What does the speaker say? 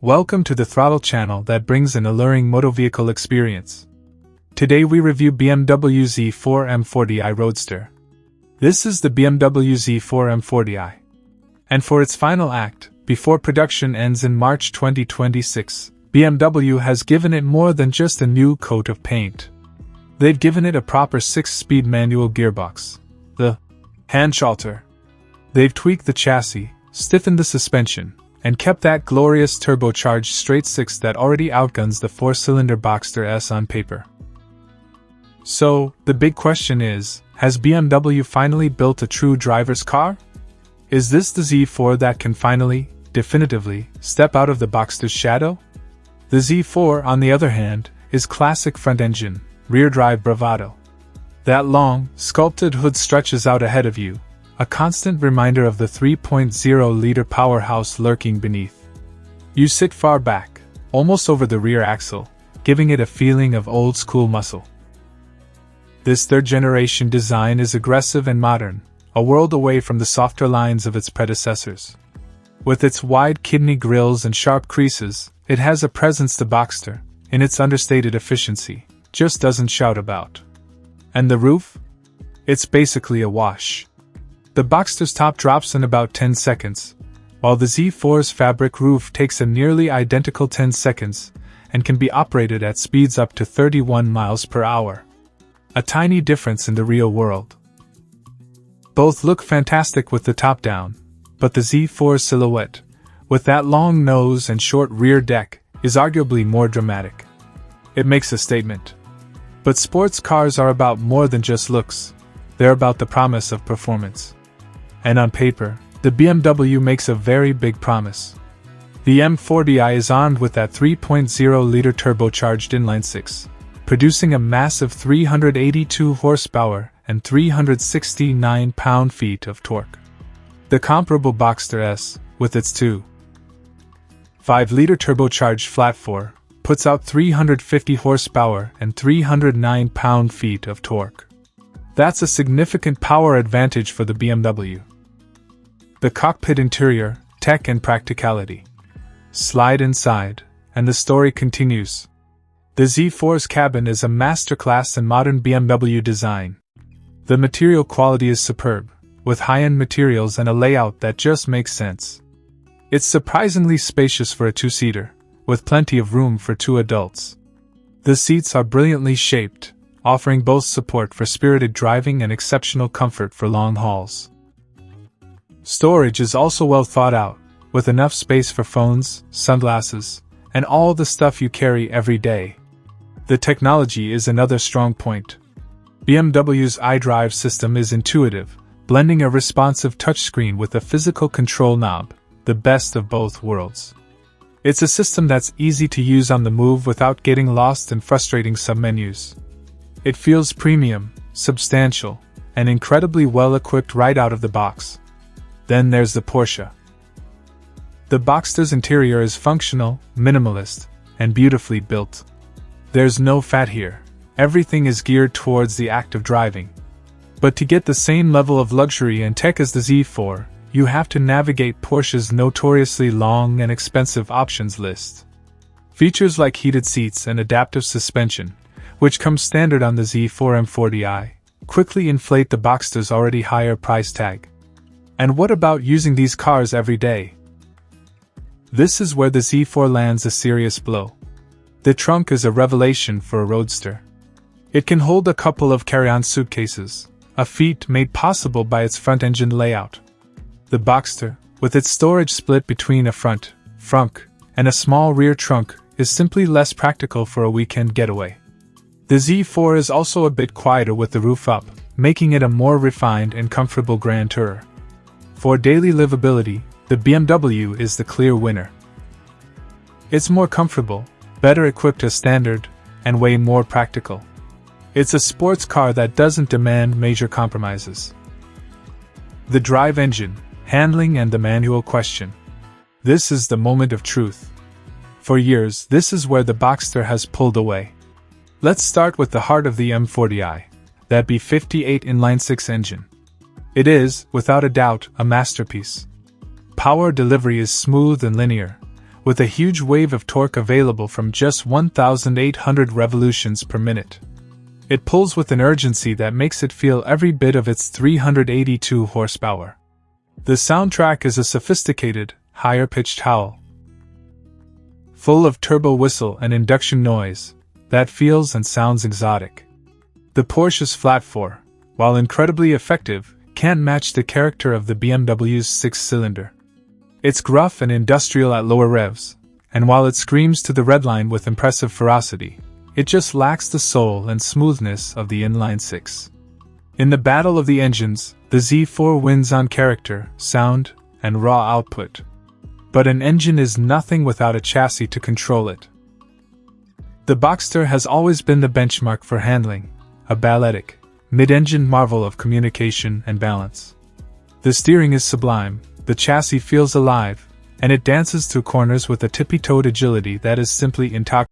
Welcome to the Throttle channel that brings an alluring motor vehicle experience. Today we review BMW Z4 M40i Roadster. This is the BMW Z4 M40i. And for its final act, before production ends in March 2026, BMW has given it more than just a new coat of paint. They've given it a proper 6-speed manual gearbox, the Handschalter. They've tweaked the chassis, stiffened the suspension, and kept that glorious turbocharged straight-six that already outguns the 4-cylinder Boxster S on paper. So, the big question is, has BMW finally built a true driver's car? Is this the Z4 that can finally, definitively, step out of the Boxster's shadow? The Z4, on the other hand, is classic front-engine, rear-drive bravado. That long, sculpted hood stretches out ahead of you, a constant reminder of the 3.0-liter powerhouse lurking beneath. You sit far back, almost over the rear axle, giving it a feeling of old-school muscle. This third-generation design is aggressive and modern, a world away from the softer lines of its predecessors. With its wide kidney grills and sharp creases, it has a presence the Boxster, in its understated efficiency, just doesn't shout about. And the roof? It's basically a wash. The Boxster's top drops in about 10 seconds, while the Z4's fabric roof takes a nearly identical 10 seconds and can be operated at speeds up to 31 miles per hour. A tiny difference in the real world. Both look fantastic with the top down, but the Z4's silhouette, with that long nose and short rear deck, is arguably more dramatic. It makes a statement. But sports cars are about more than just looks, they're about the promise of performance. And on paper, the BMW makes a very big promise. The M40i is armed with that 3.0-liter turbocharged inline-six, producing a massive 382 horsepower and 369 pound-feet of torque. The comparable Boxster S, with its 2.5-liter turbocharged flat-four, puts out 350 horsepower and 309 pound-feet of torque. That's a significant power advantage for the BMW. The cockpit interior, tech and practicality. Slide inside, and the story continues. The Z4's cabin is a masterclass in modern BMW design. The material quality is superb, with high-end materials and a layout that just makes sense. It's surprisingly spacious for a two-seater, with plenty of room for two adults. The seats are brilliantly shaped, offering both support for spirited driving and exceptional comfort for long hauls. Storage is also well thought out, with enough space for phones, sunglasses, and all the stuff you carry every day. The technology is another strong point. BMW's iDrive system is intuitive, blending a responsive touchscreen with a physical control knob, the best of both worlds. It's a system that's easy to use on the move without getting lost in frustrating submenus. It feels premium, substantial, and incredibly well-equipped right out of the box. Then there's the Porsche. The Boxster's interior is functional, minimalist, and beautifully built. There's no fat here. Everything is geared towards the act of driving. But to get the same level of luxury and tech as the Z4, you have to navigate Porsche's notoriously long and expensive options list. Features like heated seats and adaptive suspension, which come standard on the Z4 M40i, quickly inflate the Boxster's already higher price tag. And what about using these cars every day? This is where the Z4 lands a serious blow. The trunk is a revelation for a Roadster. It can hold a couple of carry-on suitcases, a feat made possible by its front-engine layout. The Boxster, with its storage split between a front, frunk, and a small rear trunk, is simply less practical for a weekend getaway. The Z4 is also a bit quieter with the roof up, making it a more refined and comfortable grand tourer. For daily livability, the BMW is the clear winner. It's more comfortable, better equipped as standard, and way more practical. It's a sports car that doesn't demand major compromises. The drive engine, handling and the manual question. This is the moment of truth. For years, this is where the Boxster has pulled away. Let's start with the heart of the M40i, that B58 inline-six engine. It is, without a doubt, a masterpiece. Power delivery is smooth and linear, with a huge wave of torque available from just 1,800 revolutions per minute. It pulls with an urgency that makes it feel every bit of its 382 horsepower. The soundtrack is a sophisticated, higher-pitched howl, full of turbo whistle and induction noise, that feels and sounds exotic. The Porsche's flat 4, while incredibly effective, can't match the character of the BMW's six-cylinder. It's gruff and industrial at lower revs, and while it screams to the redline with impressive ferocity, it just lacks the soul and smoothness of the inline six. In the battle of the engines, the Z4 wins on character, sound, and raw output. But an engine is nothing without a chassis to control it. The Boxster has always been the benchmark for handling, a balletic, mid-engine marvel of communication and balance. The steering is sublime, the chassis feels alive, and it dances through corners with a tippy-toed agility that is simply intoxicating.